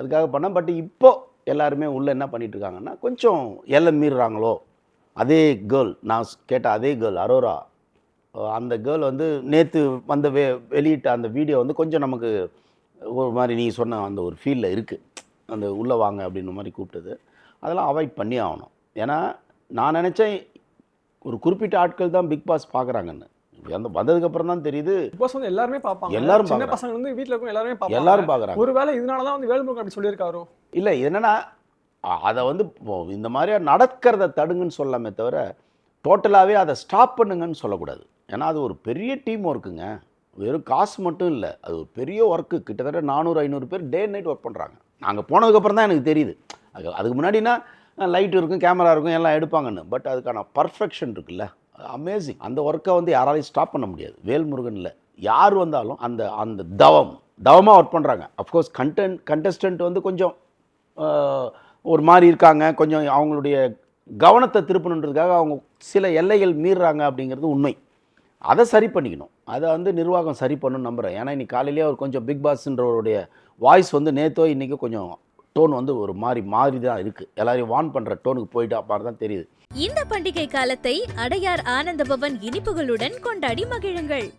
அதுக்காக பண்ணேன். பட் இப்போ எல்லாருமே உள்ளே என்ன பண்ணிட்டு இருக்காங்கன்னா, கொஞ்சம் எல்லை மீறுறாங்களோ, அதே கேர்ள் நான் கேட்ட அதே கேர்ள் அரோரா, அந்த கேர்ள் வந்து நேற்று வந்த வெளியிட்ட அந்த வீடியோ வந்து கொஞ்சம் நமக்கு ஒரு மாதிரி நீ சொன்ன அந்த ஒரு ஃபீலில் இருக்குது. அந்த உள்ளே வாங்க அப்படின்ற மாதிரி கூப்பிட்டது. அதெல்லாம் அவாய்ட் பண்ணி ஆகணும். ஏன்னா நான் நினச்சேன் ஒரு குறிப்பிட்ட ஆட்கள் தான் பிக் பாஸ் பார்க்குறாங்கன்னு. அந்த வந்ததுக்கப்புறம் தான் தெரியுது பிக் பாஸ் வந்து எல்லாருமே பார்ப்பாங்க. எல்லாரும் சின்ன பார்க்குறாங்க. பசங்க வந்து வீட்ல இருக்கவங்க எல்லாருமே பார்ப்பாங்க. எல்லாரும் பார்க்குறாங்க. ஒருவேளை இதனால தான் வந்து வேல்முருகன் அப்படி சொல்லியிருக்காரோ? இல்லை என்னென்னா அதை வந்து இந்த மாதிரியா நடக்கிறத தடுங்கன்னு சொல்லலாமே தவிர டோட்டலாகவே அதை ஸ்டாப் பண்ணுங்கன்னு சொல்லக்கூடாது. ஏன்னா அது ஒரு பெரிய டீம் ஒர்க்குங்க. வெறும் காசு மட்டும் இல்லை, அது ஒரு பெரிய ஒர்க்கு. கிட்டத்தட்ட 400-500 பேர் டே அண்ட் நைட் ஒர்க் பண்ணுறாங்க. நாங்கள் போனதுக்கப்புறம் தான் எனக்கு தெரியுது. அதுக்கு முன்னாடினா லைட் இருக்கும், கேமரா இருக்கும், எல்லாம் எடுப்பாங்கன்னு. பட் அதுக்கான பர்ஃபெக்ஷன் இருக்குல்ல, அமேசிங். அந்த ஒர்க்கை வந்து யாராலையும் ஸ்டாப் பண்ண முடியாது. வேல்முருகன் இல்லை, யார் வந்தாலும் அந்த அந்த தவமாக ஒர்க் பண்ணுறாங்க. அஃப்கோர்ஸ் கண்டஸ்டன்ட் வந்து கொஞ்சம் ஒரு மாதிரி இருக்காங்க, கொஞ்சம் அவங்களுடைய கவனத்தை திருப்பணுன்றதுக்காக அவங்க சில எல்லைகள் மீறுறாங்க அப்படிங்கிறது உண்மை. அதை சரி பண்ணிக்கணும். அதை வந்து நிர்வாகம் சரி பண்ணணும்னு நம்புகிறேன். ஏன்னா இன்னைக்கு காலையிலேயே அவர் கொஞ்சம் பிக் பாஸ்ன்றவருடைய வாய்ஸ் வந்து நேற்றோ இன்றைக்கோ கொஞ்சம் டோன் வந்து ஒரு மாறி தான் இருக்குது. எல்லாரையும் வார்ன் பண்ணுற டோனுக்கு போயிட்டு அப்படி தான் தெரியுது. இந்த பண்டிகை காலத்தை அடையார் ஆனந்த பவன் இனிப்புகளுடன் கொண்டாடி மகிழுங்கள்.